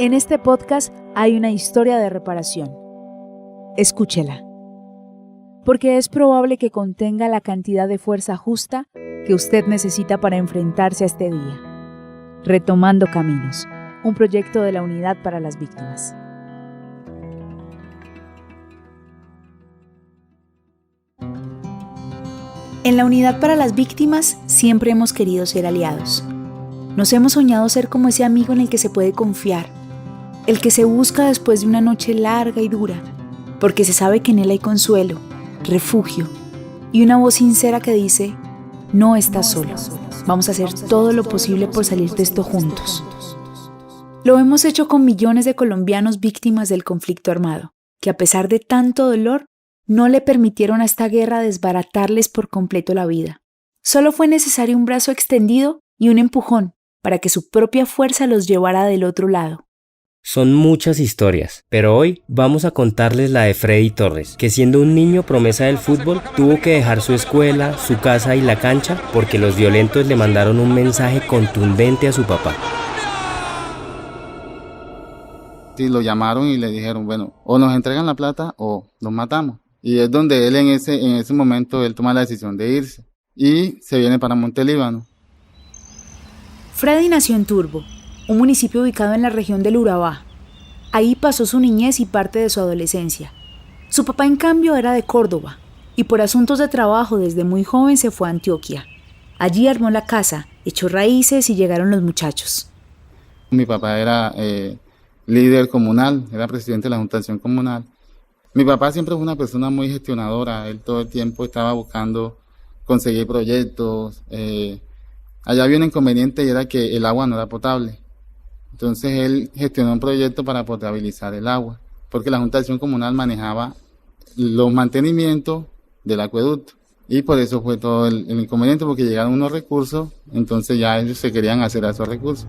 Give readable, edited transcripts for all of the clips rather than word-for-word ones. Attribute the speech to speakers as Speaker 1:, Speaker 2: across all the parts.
Speaker 1: En este podcast hay una historia de reparación. Escúchela, porque es probable que contenga la cantidad de fuerza justa que usted necesita para enfrentarse a este día. Retomando Caminos, un proyecto de la Unidad para las Víctimas. En la Unidad para las Víctimas siempre hemos querido ser aliados. Nos hemos soñado ser como ese amigo en el que se puede confiar, el que se busca después de una noche larga y dura, porque se sabe que en él hay consuelo, refugio y una voz sincera que dice: no estás solo, vamos a hacer todo lo posible por salir de esto juntos. Lo hemos hecho con millones de colombianos víctimas del conflicto armado, que a pesar de tanto dolor, no le permitieron a esta guerra desbaratarles por completo la vida. Solo fue necesario un brazo extendido y un empujón para que su propia fuerza los llevara del otro lado.
Speaker 2: Son muchas historias, pero hoy vamos a contarles la de Freddy Torres, que siendo un niño promesa del fútbol, tuvo que dejar su escuela, su casa y la cancha porque los violentos le mandaron un mensaje contundente a su papá.
Speaker 3: Sí, lo llamaron y le dijeron, bueno, o nos entregan la plata o nos matamos. Y es donde él en ese momento él toma la decisión de irse y se viene para Montelíbano.
Speaker 1: Freddy nació en Turbo, un municipio ubicado en la región del Urabá. Ahí pasó su niñez y parte de su adolescencia. Su papá, en cambio, era de Córdoba, y por asuntos de trabajo desde muy joven se fue a Antioquia. Allí armó la casa, echó raíces y llegaron los muchachos.
Speaker 3: Mi papá era líder comunal, era presidente de la Junta de Acción Comunal. Mi papá siempre fue una persona muy gestionadora, él todo el tiempo estaba buscando conseguir proyectos. Allá había un inconveniente y era que el agua no era potable. Entonces él gestionó un proyecto para potabilizar el agua, porque la Junta de Acción Comunal manejaba los mantenimientos del acueducto. Y por eso fue todo el inconveniente, porque llegaron unos recursos, entonces ya ellos se querían hacer a esos recursos.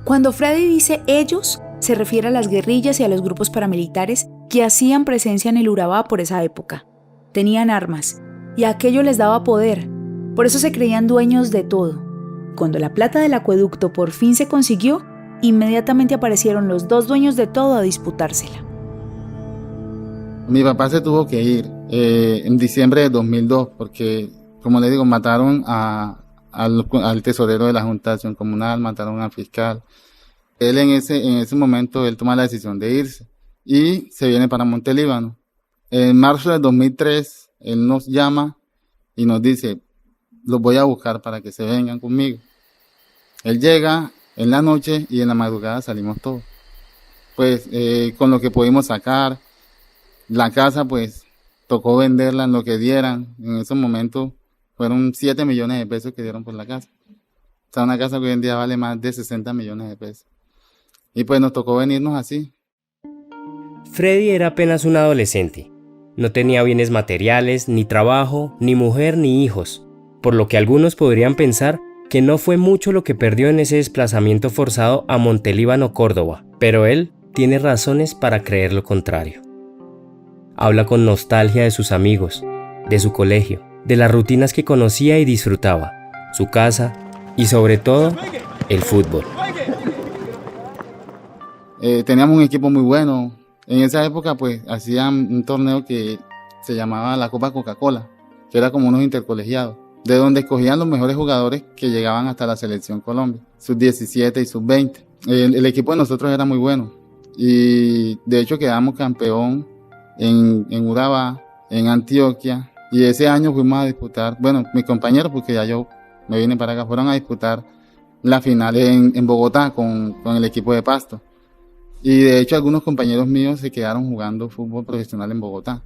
Speaker 1: Cuando Freddy dice ellos, se refiere a las guerrillas y a los grupos paramilitares que hacían presencia en el Urabá por esa época. Tenían armas, y aquello les daba poder, por eso se creían dueños de todo. Cuando la plata del acueducto por fin se consiguió, inmediatamente aparecieron los dos dueños de todo a disputársela.
Speaker 3: Mi papá se tuvo que ir en diciembre de 2002 porque, como le digo, mataron al tesorero de la Junta de Acción Comunal, mataron al fiscal. Él en ese momento él toma la decisión de irse y se viene para Montelíbano. En marzo de 2003 él nos llama y nos dice: los voy a buscar para que se vengan conmigo. Él llega en la noche y en la madrugada salimos todos. Pues con lo que pudimos sacar, la casa pues tocó venderla en lo que dieran. En ese momento fueron 7 millones de pesos que dieron por la casa. O sea, una casa que hoy en día vale más de 60 millones de pesos. Y pues nos tocó venirnos así.
Speaker 2: Freddy era apenas un adolescente. No tenía bienes materiales, ni trabajo, ni mujer, ni hijos, por lo que algunos podrían pensar que no fue mucho lo que perdió en ese desplazamiento forzado a Montelíbano, Córdoba, pero él tiene razones para creer lo contrario. Habla con nostalgia de sus amigos, de su colegio, de las rutinas que conocía y disfrutaba, su casa y sobre todo, el fútbol.
Speaker 3: Teníamos un equipo muy bueno. En esa época pues hacían un torneo que se llamaba la Copa Coca-Cola, que era como unos intercolegiados, de donde escogían los mejores jugadores que llegaban hasta la selección Colombia, sub-17 y sub-20. El equipo de nosotros era muy bueno y de hecho quedamos campeón en Urabá, en Antioquia, y ese año fuimos a disputar, bueno, mis compañeros, porque ya yo me vine para acá, fueron a disputar la final en Bogotá con el equipo de Pasto. Y de hecho algunos compañeros míos se quedaron jugando fútbol profesional en Bogotá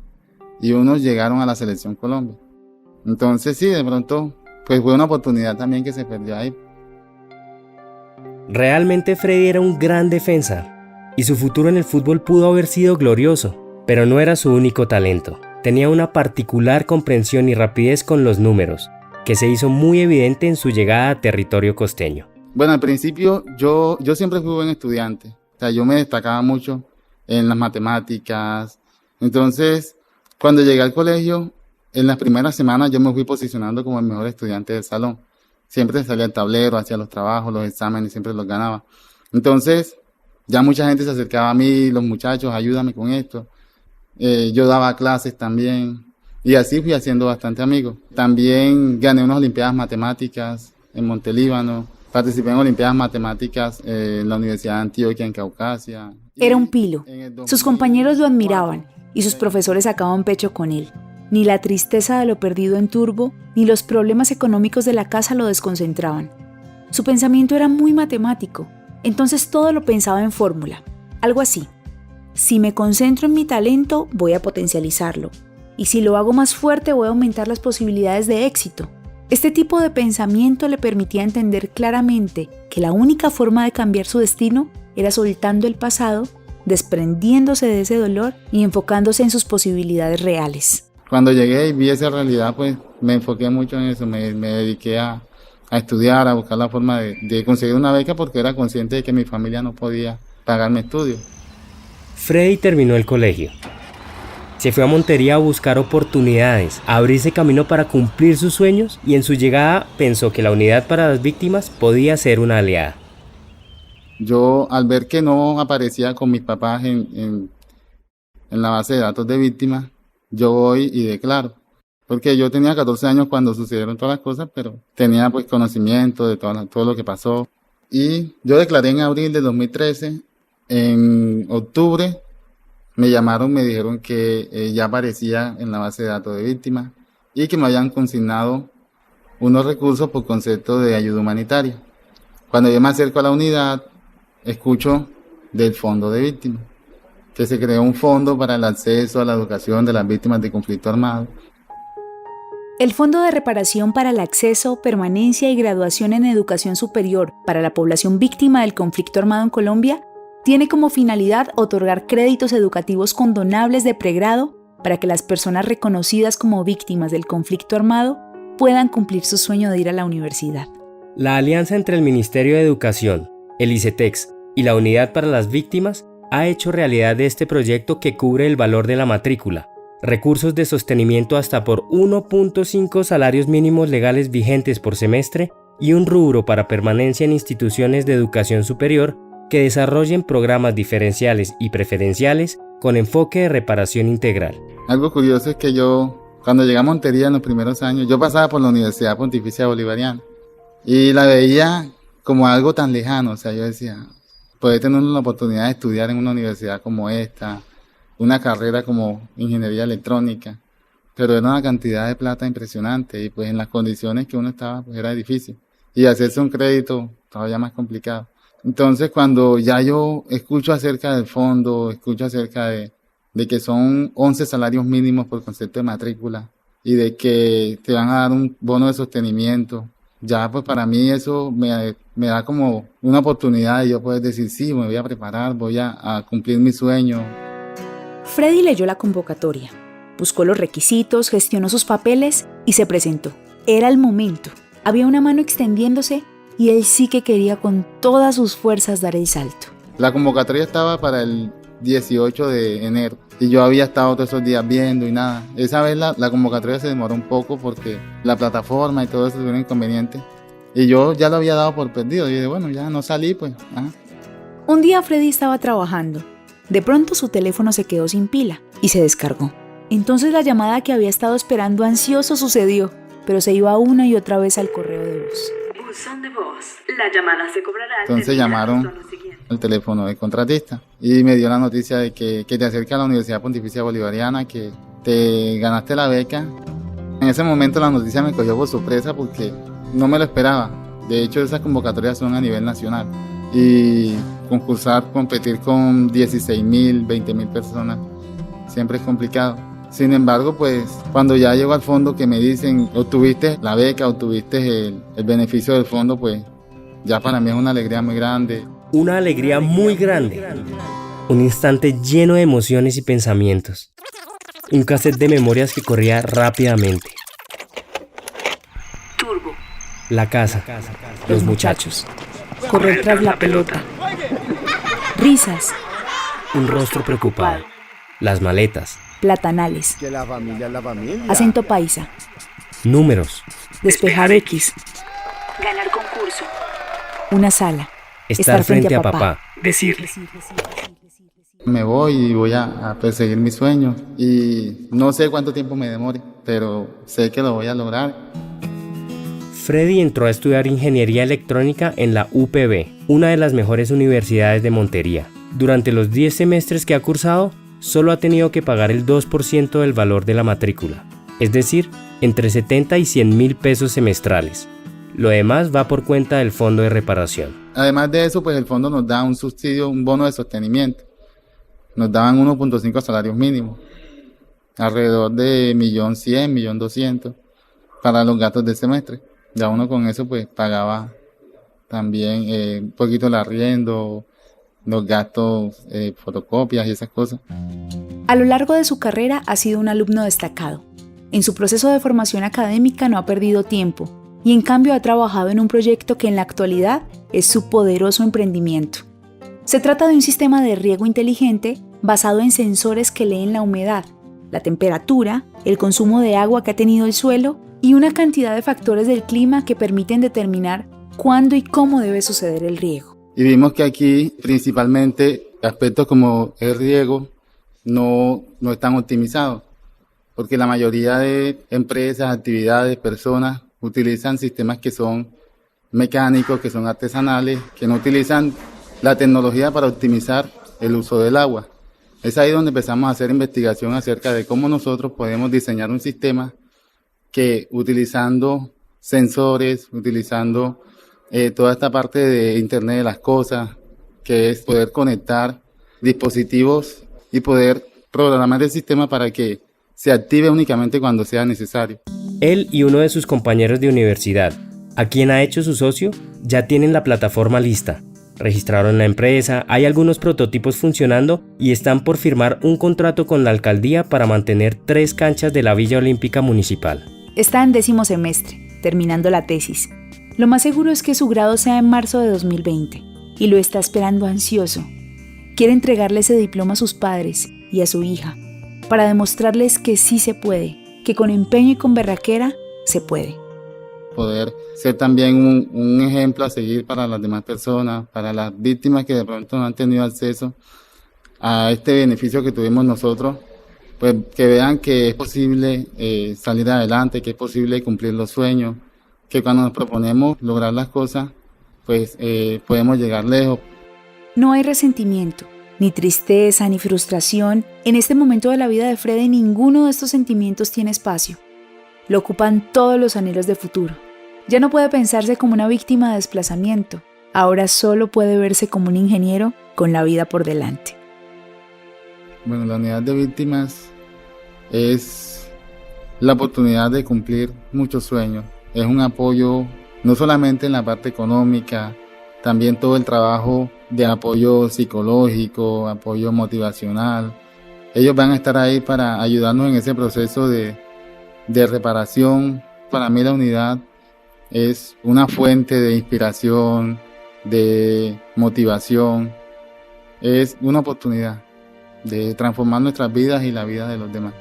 Speaker 3: y unos llegaron a la selección Colombia. Entonces sí, de pronto pues fue una oportunidad también que se perdió ahí.
Speaker 2: Realmente Freddy era un gran defensa y su futuro en el fútbol pudo haber sido glorioso, pero no era su único talento. Tenía una particular comprensión y rapidez con los números, que se hizo muy evidente en su llegada a territorio costeño.
Speaker 3: Bueno, al principio yo siempre fui buen estudiante, o sea, yo me destacaba mucho en las matemáticas. Entonces, cuando llegué al colegio, en las primeras semanas yo me fui posicionando como el mejor estudiante del salón. Siempre salía al tablero, hacía los trabajos, los exámenes, siempre los ganaba. Entonces, Ya mucha gente se acercaba a mí, los muchachos, ayúdame con esto. Yo daba clases también y así fui haciendo bastante amigos. También gané unas olimpiadas matemáticas en Montelíbano, participé en olimpiadas matemáticas en la Universidad de Antioquia en Caucasia.
Speaker 1: Era un pilo. Sus compañeros lo admiraban y sus profesores sacaban pecho con él. Ni la tristeza de lo perdido en Turbo, ni los problemas económicos de la casa lo desconcentraban. Su pensamiento era muy matemático, entonces todo lo pensaba en fórmula. Algo así: si me concentro en mi talento, voy a potencializarlo. Y si lo hago más fuerte, voy a aumentar las posibilidades de éxito. Este tipo de pensamiento le permitía entender claramente que la única forma de cambiar su destino era soltando el pasado, desprendiéndose de ese dolor y enfocándose en sus posibilidades reales.
Speaker 3: Cuando llegué y vi esa realidad, pues me enfoqué mucho en eso, me dediqué a estudiar, a buscar la forma de conseguir una beca porque era consciente de que mi familia no podía pagarme estudios.
Speaker 2: Freddy terminó el colegio. Se fue a Montería a buscar oportunidades, a abrirse camino para cumplir sus sueños y en su llegada pensó que la Unidad para las Víctimas podía ser una aliada.
Speaker 3: Yo, al ver que no aparecía con mis papás en la base de datos de víctimas, yo voy y declaro. Porque yo tenía 14 años cuando sucedieron todas las cosas, pero tenía pues conocimiento de todo lo que pasó. Y yo declaré en abril de 2013. En octubre me llamaron, me dijeron que ya aparecía en la base de datos de víctimas y que me habían consignado unos recursos por concepto de ayuda humanitaria. Cuando yo me acerco a la unidad, escucho del fondo de víctimas, que se creó un fondo para el acceso a la educación de las víctimas de conflicto armado.
Speaker 1: El Fondo de Reparación para el Acceso, Permanencia y Graduación en Educación Superior para la población víctima del conflicto armado en Colombia tiene como finalidad otorgar créditos educativos condonables de pregrado para que las personas reconocidas como víctimas del conflicto armado puedan cumplir su sueño de ir a la universidad.
Speaker 2: La alianza entre el Ministerio de Educación, el ICETEX y la Unidad para las Víctimas ha hecho realidad de este proyecto que cubre el valor de la matrícula, recursos de sostenimiento hasta por 1.5 salarios mínimos legales vigentes por semestre y un rubro para permanencia en instituciones de educación superior que desarrollen programas diferenciales y preferenciales con enfoque de reparación integral.
Speaker 3: Algo curioso es que cuando llegué a Montería en los primeros años, yo pasaba por la Universidad Pontificia Bolivariana y la veía como algo tan lejano. O sea, yo decía, poder tener la oportunidad de estudiar en una universidad como esta, una carrera como ingeniería electrónica, pero era una cantidad de plata impresionante y pues en las condiciones que uno estaba pues era difícil y hacerse un crédito todavía más complicado. Entonces cuando ya yo escucho acerca del fondo, escucho acerca de que son 11 salarios mínimos por concepto de matrícula y de que te van a dar un bono de sostenimiento, ya pues para mí eso me da como una oportunidad de yo poder decir sí, me voy a preparar, voy a cumplir mi sueño.
Speaker 1: Freddy leyó la convocatoria, buscó los requisitos, gestionó sus papeles y se presentó. Era el momento. Había una mano extendiéndose y él sí que quería con todas sus fuerzas dar el salto.
Speaker 3: La convocatoria estaba para el 18 de enero y yo había estado todos esos días viendo y nada. Esa vez la convocatoria se demoró un poco porque la plataforma y todo eso tuvieron inconvenientes y yo ya lo había dado por perdido. Y dije, bueno, ya no salí pues.
Speaker 1: Un día Freddy estaba trabajando. De pronto su teléfono se quedó sin pila y se descargó. Entonces la llamada que había estado esperando ansioso sucedió, pero se iba una y otra vez al correo de voz.
Speaker 4: Buzón de voz. La llamada se cobrará.
Speaker 3: Entonces llamaron al teléfono del contratista y me dio la noticia de que te acercas a la Universidad Pontificia Bolivariana, que te ganaste la beca. En ese momento la noticia me cogió por sorpresa porque no me lo esperaba. De hecho, esas convocatorias son a nivel nacional y competir con 16.000, 20.000 personas siempre es complicado. Sin embargo, pues cuando ya llego al fondo que me dicen obtuviste la beca, obtuviste el beneficio del fondo, pues ya para mí es una alegría muy grande.
Speaker 2: Una alegría muy grande. Un instante lleno de emociones y pensamientos. Un cassette de memorias que corría rápidamente.
Speaker 4: Turbo.
Speaker 2: La casa. Los muchachos.
Speaker 1: Correr tras la pelota. Risas.
Speaker 2: Un rostro preocupado. Las maletas.
Speaker 1: Platanales.
Speaker 5: Que la familia.
Speaker 1: Acento paisa.
Speaker 2: Números.
Speaker 1: Despejar X.
Speaker 4: Ganar concurso.
Speaker 1: Una sala.
Speaker 2: Estar frente a papá.
Speaker 5: Decirle.
Speaker 3: Me voy y voy a perseguir mis sueños y no sé cuánto tiempo me demore, pero sé que lo voy a lograr.
Speaker 2: Freddy entró a estudiar ingeniería electrónica en la UPB, una de las mejores universidades de Montería. Durante los 10 semestres que ha cursado, solo ha tenido que pagar el 2% del valor de la matrícula, es decir, entre 70 y 100 mil pesos semestrales. Lo demás va por cuenta del fondo de reparación.
Speaker 3: Además de eso, pues el fondo nos da un subsidio, un bono de sostenimiento. Nos daban 1.5 salarios mínimos, alrededor de 1.100.000, 1.200.000 para los gastos del semestre. Ya uno con eso pues pagaba también un poquito el arriendo, los gastos, fotocopias y esas cosas.
Speaker 1: A lo largo de su carrera ha sido un alumno destacado. En su proceso de formación académica no ha perdido tiempo y en cambio ha trabajado en un proyecto que en la actualidad es su poderoso emprendimiento. Se trata de un sistema de riego inteligente basado en sensores que leen la humedad, la temperatura, el consumo de agua que ha tenido el suelo y una cantidad de factores del clima que permiten determinar cuándo y cómo debe suceder el riego.
Speaker 3: Y vimos que aquí principalmente aspectos como el riego no están optimizados, porque la mayoría de empresas, actividades, personas utilizan sistemas que son mecánicos, que son artesanales, que no utilizan la tecnología para optimizar el uso del agua. Es ahí donde empezamos a hacer investigación acerca de cómo nosotros podemos diseñar un sistema que utilizando sensores, utilizando toda esta parte de Internet de las cosas, que es poder conectar dispositivos y poder programar el sistema para que se active únicamente cuando sea necesario.
Speaker 2: Él y uno de sus compañeros de universidad, a quien ha hecho su socio, ya tienen la plataforma lista. Registraron la empresa, hay algunos prototipos funcionando y están por firmar un contrato con la alcaldía para mantener 3 canchas de la Villa Olímpica Municipal.
Speaker 1: Está en 10º semestre, terminando la tesis. Lo más seguro es que su grado sea en marzo de 2020 y lo está esperando ansioso. Quiere entregarle ese diploma a sus padres y a su hija para demostrarles que sí se puede, que con empeño y con berraquera se puede.
Speaker 3: Poder ser también un ejemplo a seguir para las demás personas, para las víctimas que de pronto no han tenido acceso a este beneficio que tuvimos nosotros, pues que vean que es posible salir adelante, que es posible cumplir los sueños, que cuando nos proponemos lograr las cosas, pues podemos llegar lejos.
Speaker 1: No hay resentimiento, ni tristeza, ni frustración. En este momento de la vida de Freddy, ninguno de estos sentimientos tiene espacio. Lo ocupan todos los anhelos de futuro. Ya no puede pensarse como una víctima de desplazamiento. Ahora solo puede verse como un ingeniero con la vida por delante.
Speaker 3: Bueno, la unidad de víctimas es la oportunidad de cumplir muchos sueños. Es un apoyo no solamente en la parte económica, también todo el trabajo de apoyo psicológico, apoyo motivacional. Ellos van a estar ahí para ayudarnos en ese proceso de reparación. Para mí la unidad es una fuente de inspiración, de motivación. Es una oportunidad de transformar nuestras vidas y la vida de los demás.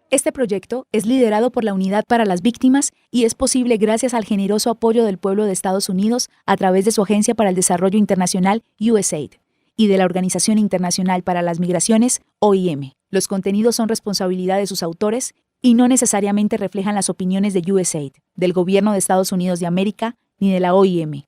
Speaker 1: Este proyecto es liderado por la Unidad para las Víctimas y es posible gracias al generoso apoyo del pueblo de Estados Unidos a través de su Agencia para el Desarrollo Internacional, USAID, y de la Organización Internacional para las Migraciones, OIM. Los contenidos son responsabilidad de sus autores y no necesariamente reflejan las opiniones de USAID, del Gobierno de Estados Unidos de América ni de la OIM.